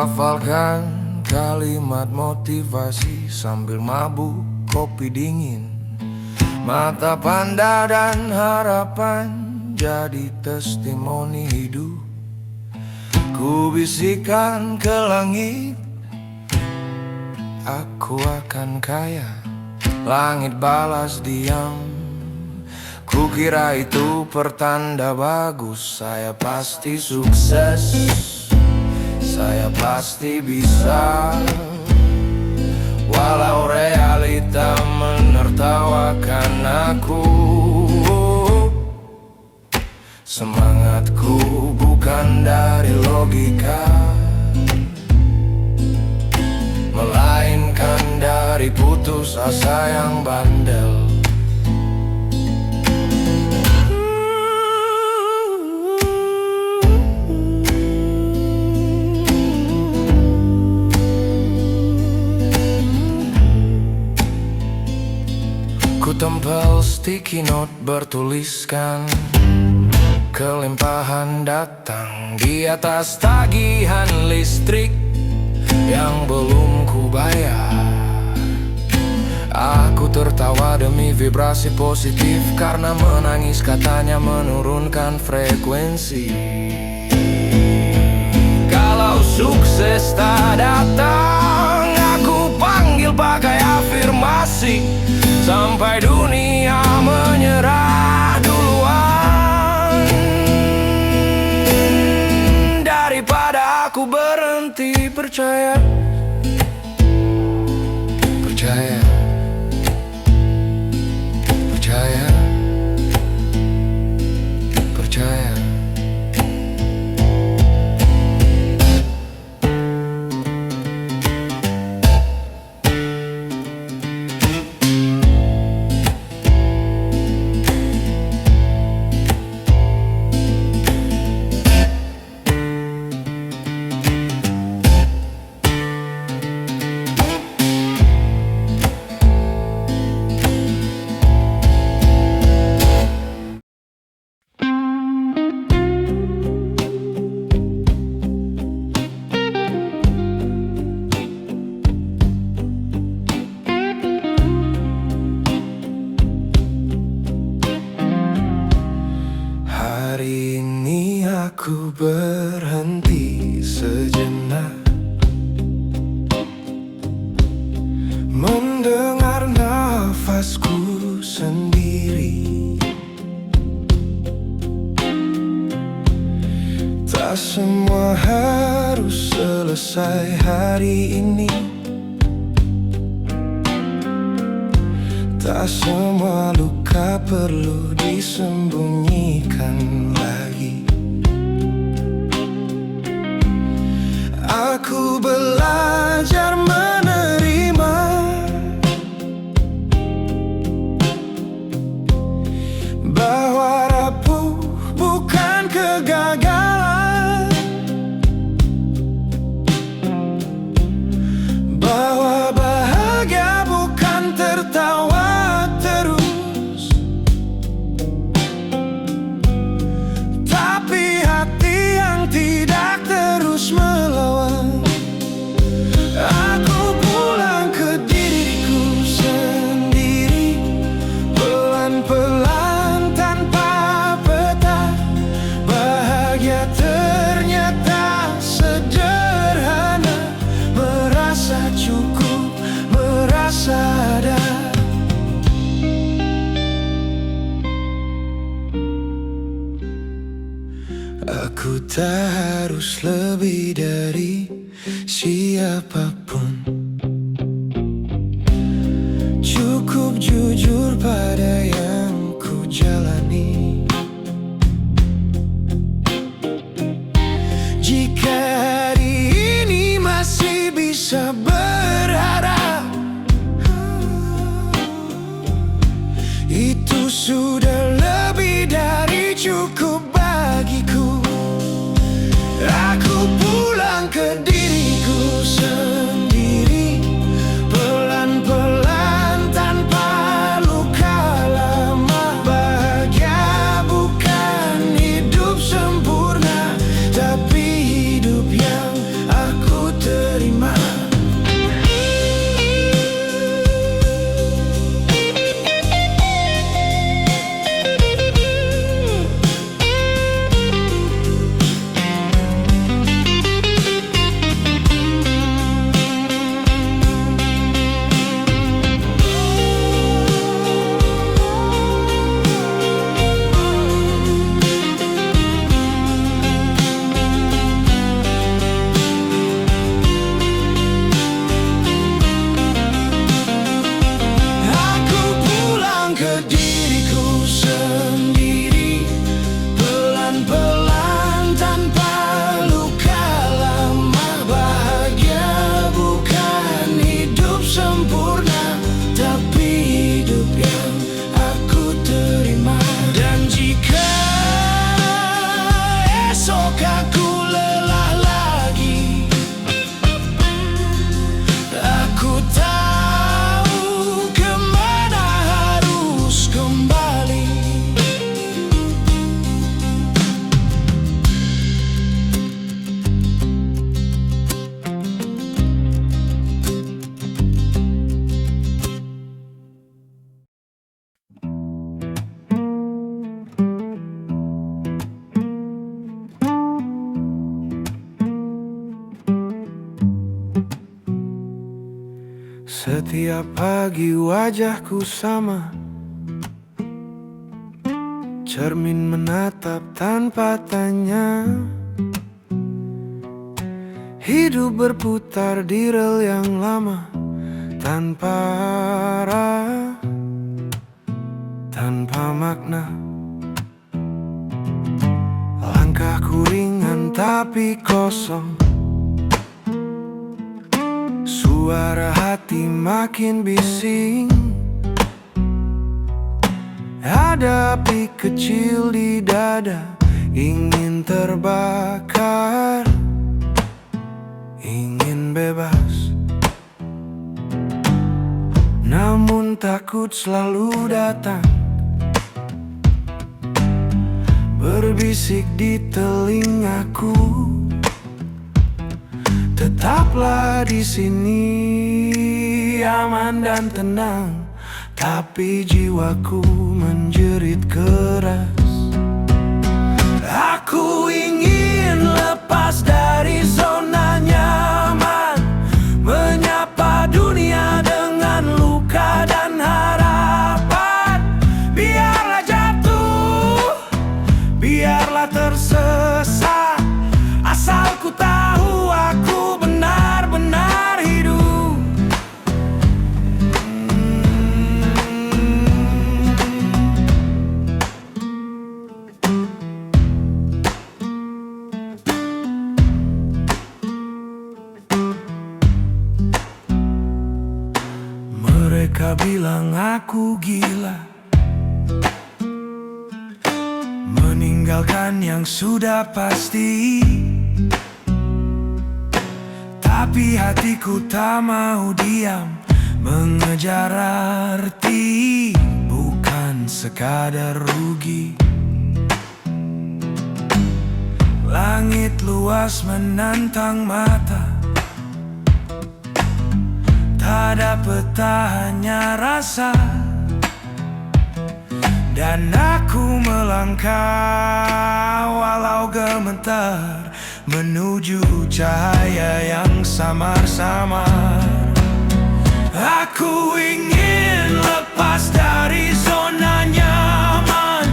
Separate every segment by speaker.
Speaker 1: hafalkan kalimat motivasi sambil mabuk kopi dingin. Mata panda dan harapan jadi testimoni hidup. Ku bisikan ke langit, aku akan kaya. Langit balas diam. Kukira itu pertanda bagus. Saya pasti sukses, saya pasti bisa. Walau realita menertawakan aku, semangatku bukan dari logika, melainkan dari putus asa yang bandel. Ku tempel sticky note bertuliskan kelimpahan datang di atas tagihan listrik yang belum ku bayar. Aku tertawa demi vibrasi positif, karena menangis katanya menurunkan frekuensi. Kalau sukses tak datang, aku panggil pakai afirmasi sampai dunia menyerah duluan. Daripada aku berhenti percaya, percaya, percaya, percaya. Hari ini aku berhenti sejenak, mendengar nafasku sendiri. Tak semua harus selesai hari ini, tak semua luka perlu disembunyikan lagi. Aku belajar menerima bahwa rapuh bukan kegagalan, bahwa bahagia bukan tertawa terus, tapi hati yang tidak terus melawan. Aku pulang ke diriku sendiri, pelan-pelan tanpa peta. Bahagia ternyata sederhana, merasa cukup, merasa ada. Aku tak harus lebih dari siapapun, cukup jujur pada yang ku jalani. Jika hari ini masih bisa berharap, itu sudah lebih dari cukup bagiku. Aku pulang ke diriku sendiri, pelan-pelan tanpa luka lama. Bahagia bukan hidup sempurna, tapi hidup yang aku Setiap pagi wajahku sama, cermin menatap tanpa tanya. Hidup berputar di rel yang lama, tanpa arah, tanpa makna. Langkahku ringan tapi kosong, suara hati makin bising. Ada api kecil di dada, ingin terbakar, ingin bebas. Namun takut selalu datang, berbisik di telingaku. Tetaplah di sini, aman dan tenang. Tapi jiwaku menjerit keras. Aku ingin lepas dari zona nyaman, menyapa dunia dengan luka dan harapan. Biarlah jatuh, biarlah tersesat, asal ku tahu aku benar-benar hidup. Mereka bilang aku gila, meninggalkan yang sudah pasti. Tapi hatiku tak mau diam, mengejar arti, bukan sekadar rugi. Langit luas menantang mata, tak ada peta, hanya rasa. Dan aku melangkah walau gemetar, menuju cahaya yang samar-samar. Aku ingin lepas dari zona nyaman,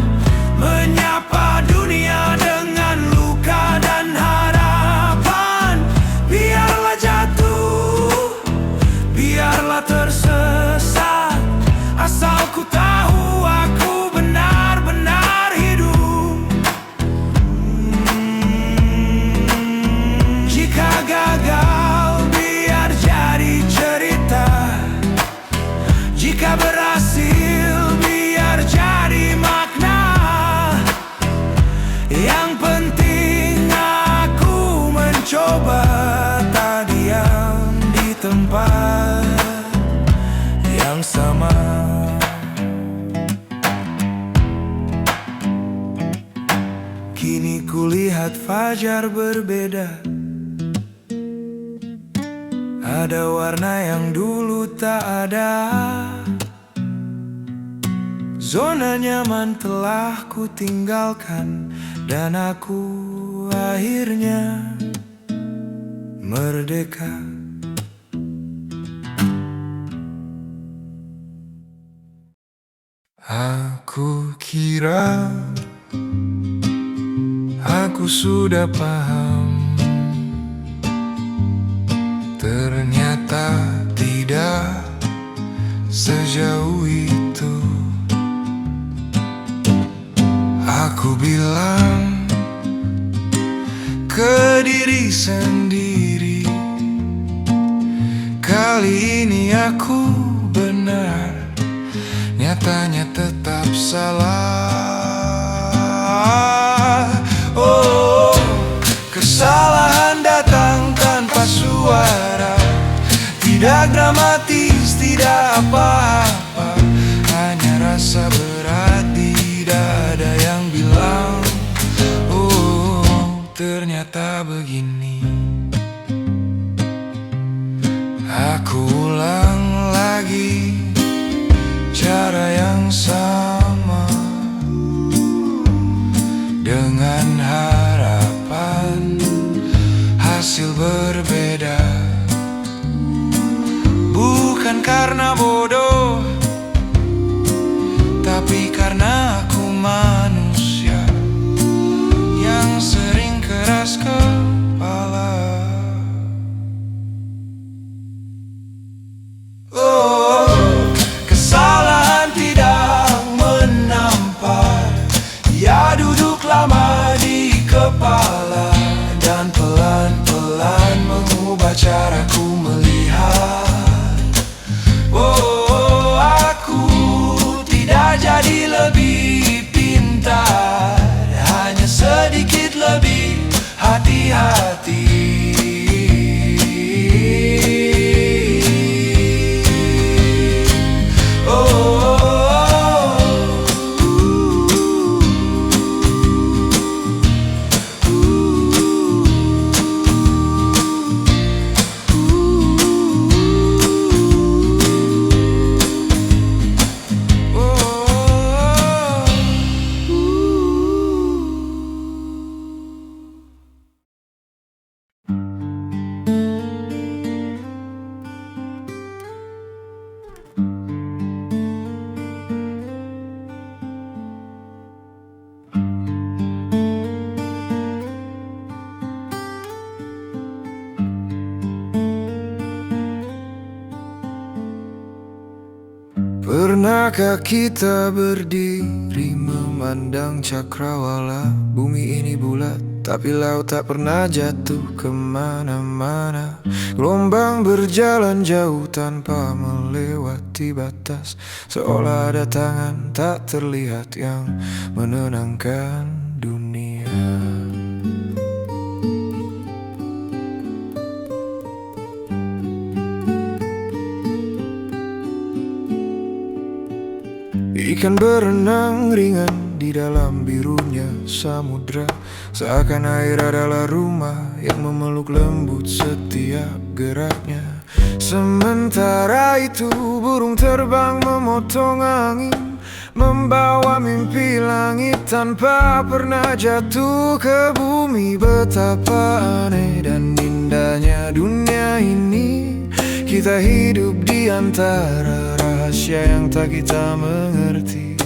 Speaker 1: menyapa dunia dengan luka dan harapan. Biarlah jatuh, biarlah tersesat, asal ku tahu aku benar-benar hidup. Jika gagal, biar jadi cerita. Jika berhasil, biar jadi makna. Yang penting aku mencoba, tak diam di tempat yang sama. Kini kulihat fajar berbeda, ada warna yang dulu tak ada. Zona nyaman telah ku tinggalkan, dan aku akhirnya merdeka. Aku kira aku sudah paham, ternyata tidak sejauh itu. Aku bilang ke diri sendiri, kali ini aku benar, nyatanya tetap salah. Oh, kesalahan datang tanpa suara, tidak dramatis, tidak apa-apa, hanya rasa berat di dada yang bilang, oh, ternyata begini. Aku ulang lagi cara yang sama, dengan harapan hasil berbeda. Bukan bukan karena bodoh, tapi karena aku manusia yang sering keras kepala. Oh, kesalahan tidak menampar, ia duduk lama di kepala dan pelan-pelan mengubah caraku melihat. Oh, aku tidak jadi lebih pintar, hanya sedikit lebih hati-hati. Pernahkah kita berdiri memandang cakrawala? Bumi ini bulat, tapi laut tak pernah jatuh kemana-mana. Gelombang berjalan jauh tanpa melewati batas, seolah ada tangan tak terlihat yang menenangkan dunia. Ikan berenang ringan di dalam birunya samudra, seakan air adalah rumah yang memeluk lembut setiap geraknya. Sementara itu burung terbang memotong angin, membawa mimpi langit tanpa pernah jatuh ke bumi. Betapa aneh dan indahnya dunia ini, kita hidup di antara rahasia yang tak kita mengerti.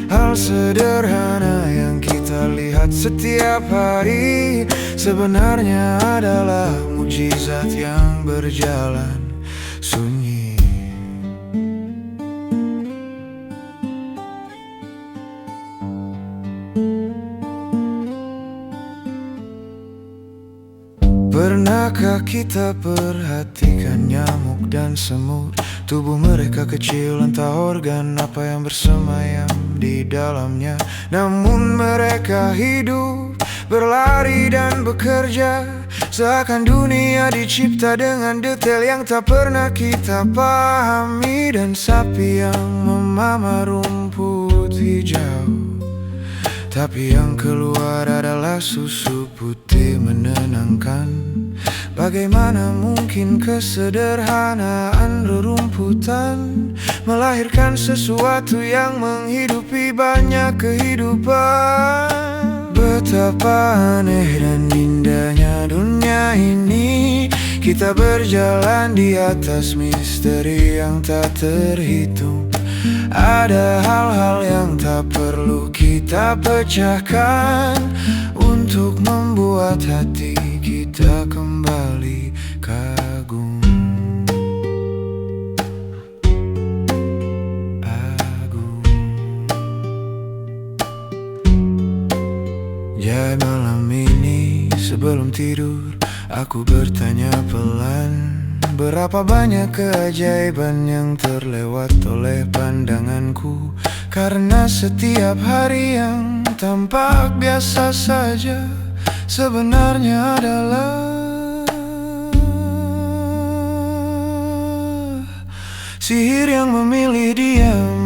Speaker 1: Hal sederhana yang kita lihat setiap hari sebenarnya adalah mukjizat yang berjalan sunyi. Pernahkah kita perhatikan nyamuk dan semut? Tubuh mereka kecil, entah organ apa yang bersemayam di dalamnya. Namun mereka hidup, berlari dan bekerja, seakan dunia dicipta dengan detail yang tak pernah kita pahami. Dan sapi yang memamah rumput hijau, tapi yang keluar adalah susu putih menenangkan. Bagaimana mungkin kesederhanaan rerumputan melahirkan sesuatu yang menghidupi banyak kehidupan? Betapa aneh dan indahnya dunia ini, kita berjalan di atas misteri yang tak terhitung. Ada hal-hal yang tak perlu kita pecahkan untuk membuat hati kita kembali kagum. Jadi malam ini sebelum tidur aku bertanya pelan, berapa banyak keajaiban yang terlewat oleh pandanganku. Karena setiap hari yang tampak biasa saja sebenarnya adalah sihir yang memilih diam.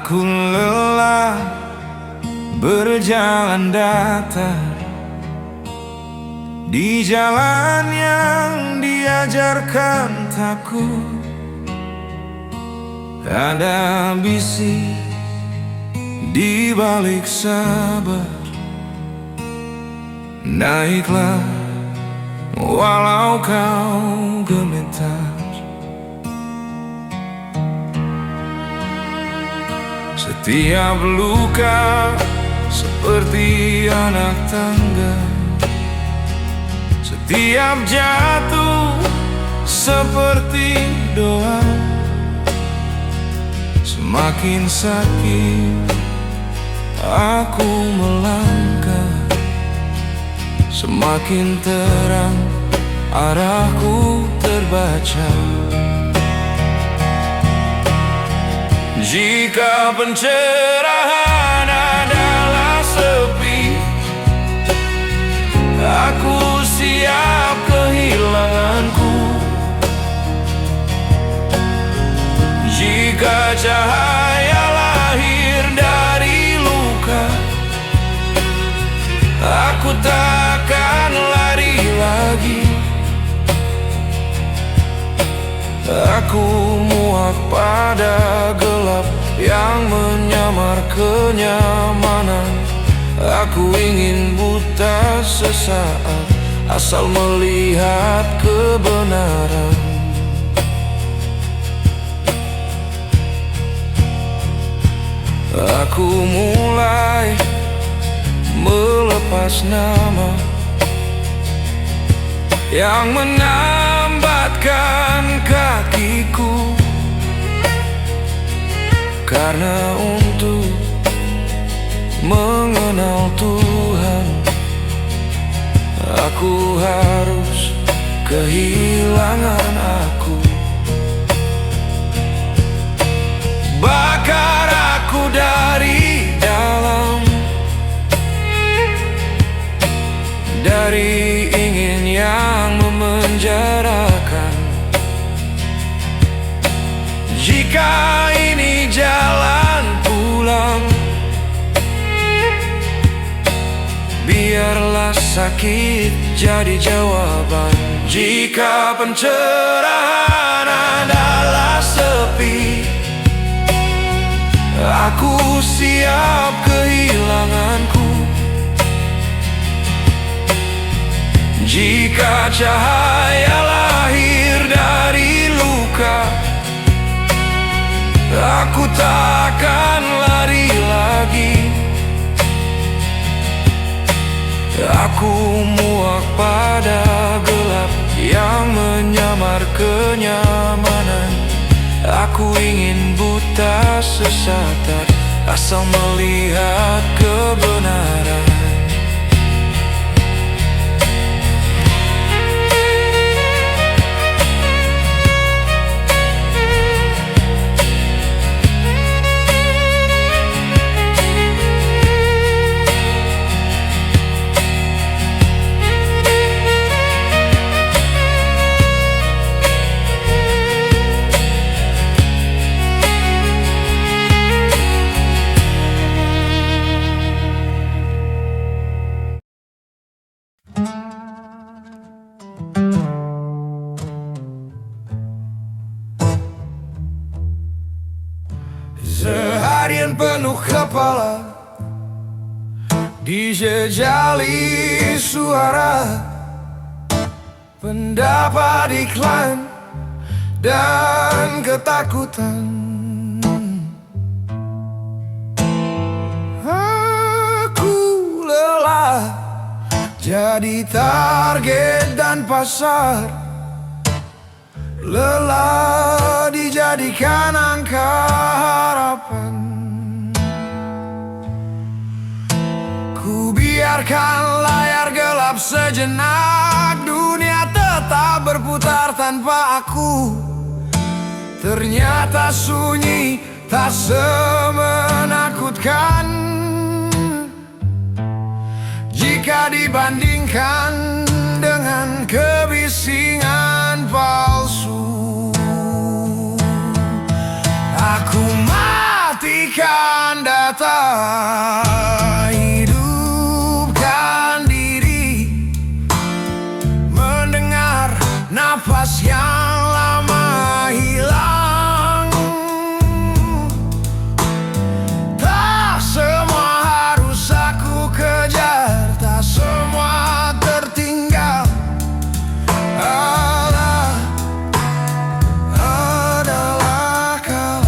Speaker 1: Aku lelah berjalan datar di jalan yang diajarkan takut. Ada bisik di balik sabar. Naiklah walau kau gemetar. Setiap luka seperti anak tangga. Setiap jatuh seperti doa. Semakin sakit aku melangkah, semakin terang arahku terbaca. Jika pencerahan adalah sepi, aku siap kehilanganku. Jika cahaya lahir dari luka, aku takkan lari lagi. Aku muak pada gelap yang menyamar kenyamanan. Aku ingin buta sesaat asal melihat kebenaran. Aku mulai melepas nama yang menambatkan kakiku, karena untuk mengenal Tuhan aku harus kehilangan aku. Bakar aku dari dalam, dari ingin yang memenjarakan. Jika ini jalan pulang, biarlah sakit jadi jawaban. Jika pencerahan adalah sepi, aku siap kehilanganku. Jika cahaya lahir dari luka, aku takkan lari lagi. Aku muak pada gelap yang menyamar kenyamanan. Aku ingin buta sesaat asal melihat kebenaran. Seharian penuh kepala dijejali suara, pendapat iklan dan ketakutan. Aku lelah jadi target dan pasar, lelah dijadikan angka harapan. Ku biarkan layar gelap sejenak, dunia tetap berputar tanpa aku. Ternyata sunyi tak semenakutkan jika dibandingkan dengan kebisingan palsu. Aku matikan nafas yang lama hilang. Tak semua harus aku kejar, tak semua tertinggal. Allah adalah kalah.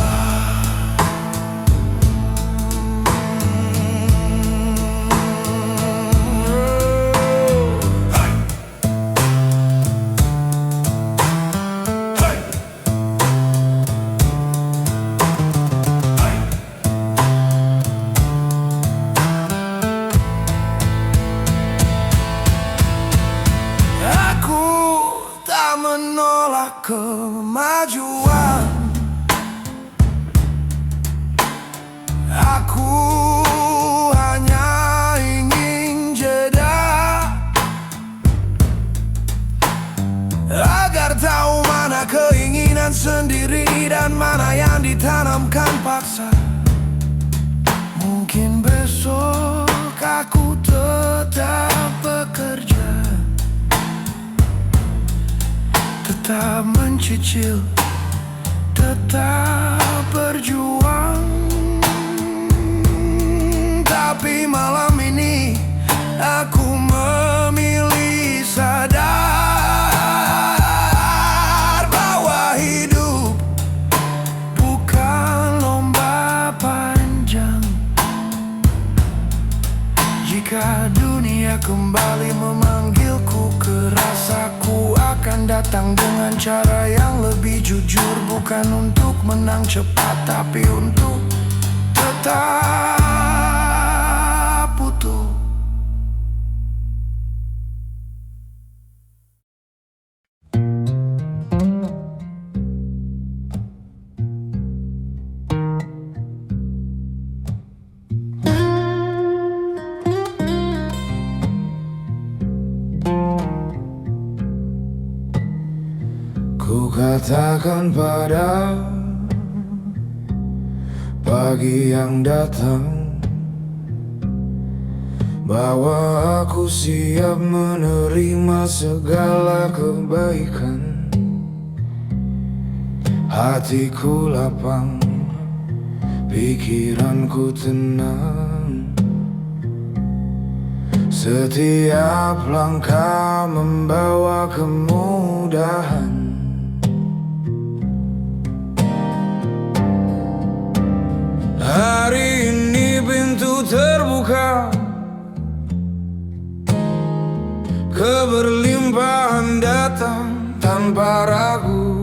Speaker 1: Aku tak menolak kemajuan. Aku hanya ingin jeda, agar tahu mana keinginan sendiri dan mana yang ditanamkan paksa. Mungkin besok aku tetap bekerja, tetap mencicil, tetap berjuang. Tapi malam ini aku memilih sadar bahwa hidup bukan lomba panjang. Jika dunia kembali memanggilku, kerasaku akan datang dengan cara yang lebih jujur. Bukan untuk menang cepat, tapi untuk tetap utuh. Ku katakan pada pagi yang datang bahwa aku siap menerima segala kebaikan. Hatiku lapang, pikiranku tenang. Setiap langkah membawa kemudahan. Hari ini pintu terbuka, keberlimpahan datang tanpa ragu.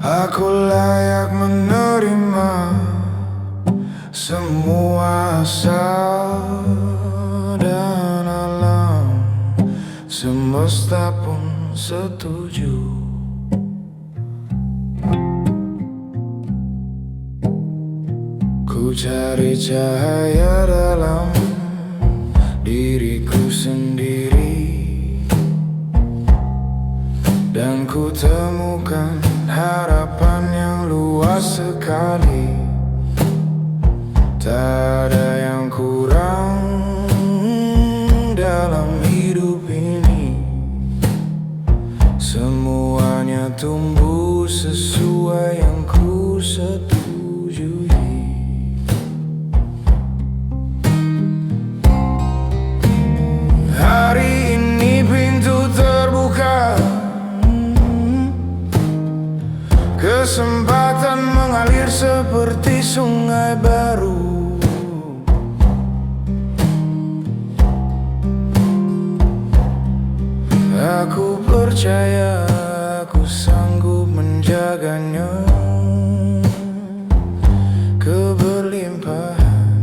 Speaker 1: Aku layak menerima semua asal dan alam semesta pun setuju. Ku cari cahaya dalam diriku sendiri, dan ku temukan harapan yang luas sekali. Tak ada yang kurang dalam hidup ini. Semuanya tumbuh sesuai yang ku setujui. Hari ini pintu terbuka, kesempatan mengalir seperti sungai baru. Aku percaya aku sanggup menjaganya. Keberlimpahan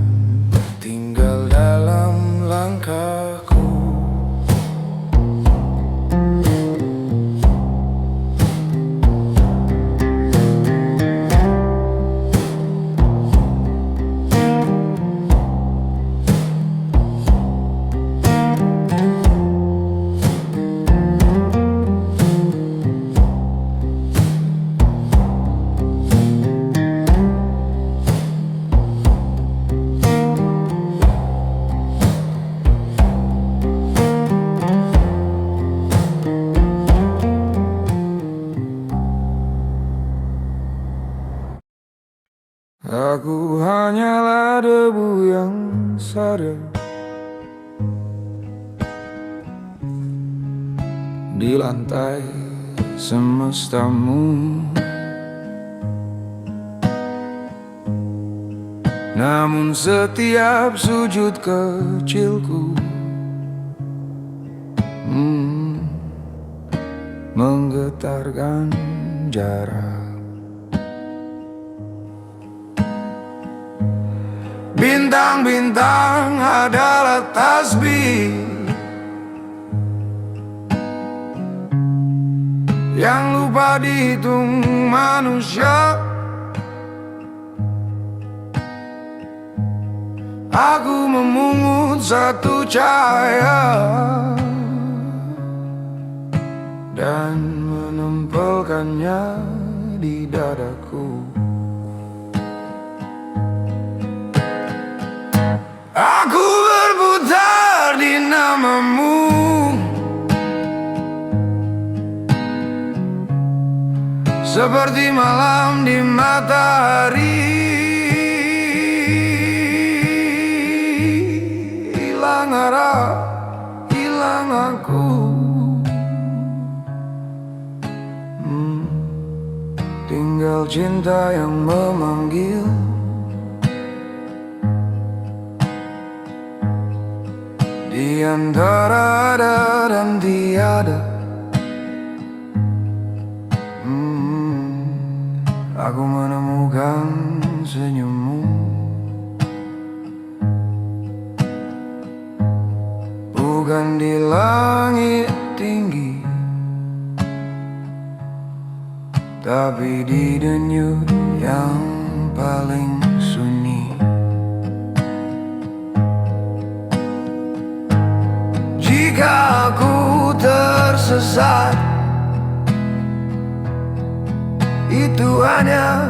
Speaker 1: tinggal dalam langkahku. di lantai semestamu. Namun setiap sujud kecilku menggetarkan jarak. Bintang-bintang adalah tasbih yang lupa dihitung manusia. Aku memungut satu cahaya dan menempelkannya di dadaku. Aku berputar di namamu, seperti malam di matahari. Hilang arah, hilang aku. Tinggal cinta yang memanggil. Di antara ada dan tiada, aku menemukan senyummu. Bukan di langit tinggi, tapi di denyut yang paling sunyi. Jika aku tersesat, itu hanya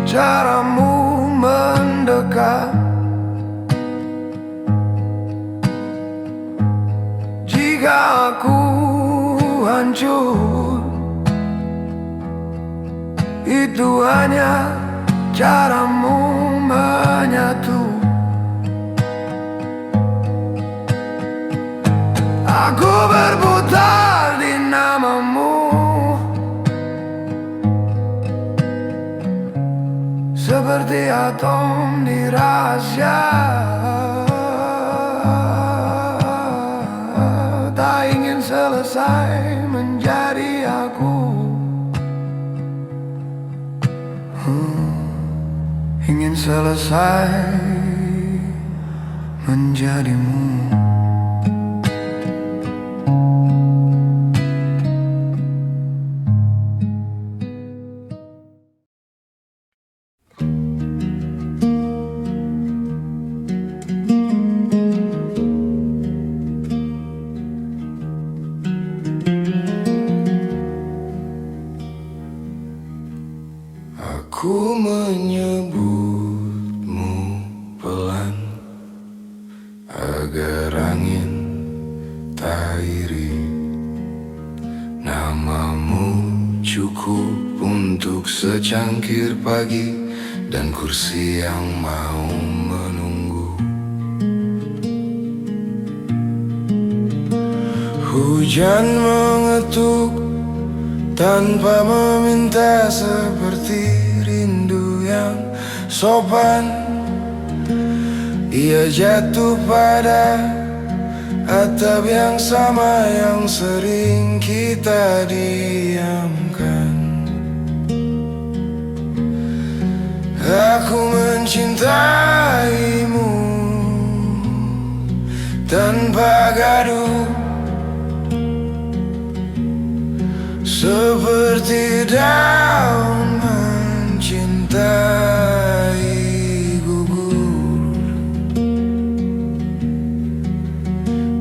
Speaker 1: caramu mendekat. Jika aku hancur, itu hanya caramu menyatu. Aku berputar di namamu, seperti atom di rahasia. Tak ingin selesai menjadi aku, ingin selesai menjadimu. Aku menyebutmu pelan agar angin tak iri. Namamu cukup untuk secangkir pagi dan kursi yang mau menunggu. Hujan mengetuk tanpa meminta, seperti rindu yang sopan. Ia jatuh pada atap yang sama yang sering kita diamkan. Aku mencintaimu tanpa gaduh, seperti daun mencintai gugur.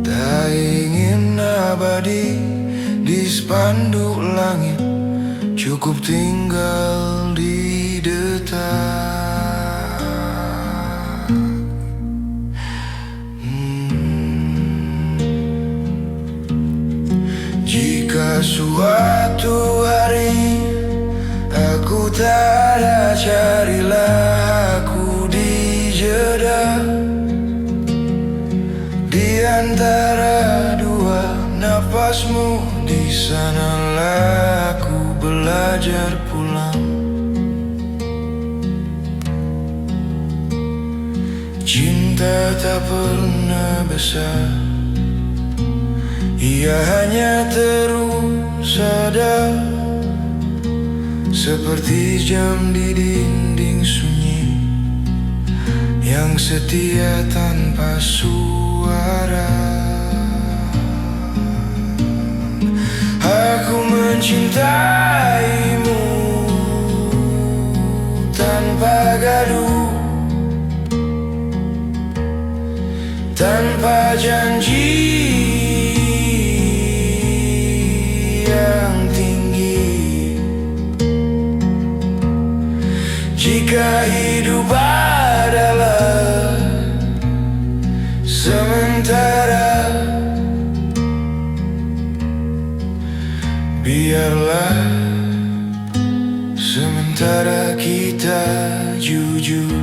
Speaker 1: Tak ingin abadi di spanduk langit, cukup tinggal di detak. Jika suatu hari aku tak ada, carilah aku di jeda, di antara dua napasmu Di sanalah aku belajar pulang. Cinta tak pernah besar, ia hanya terus ada, seperti jam di dinding sunyi yang setia tanpa suara. Aku mencintaimu tanpa gaduh, tanpa janji yang tinggi. Jika hidup adalah sementara, biarlah sementara kita jujur.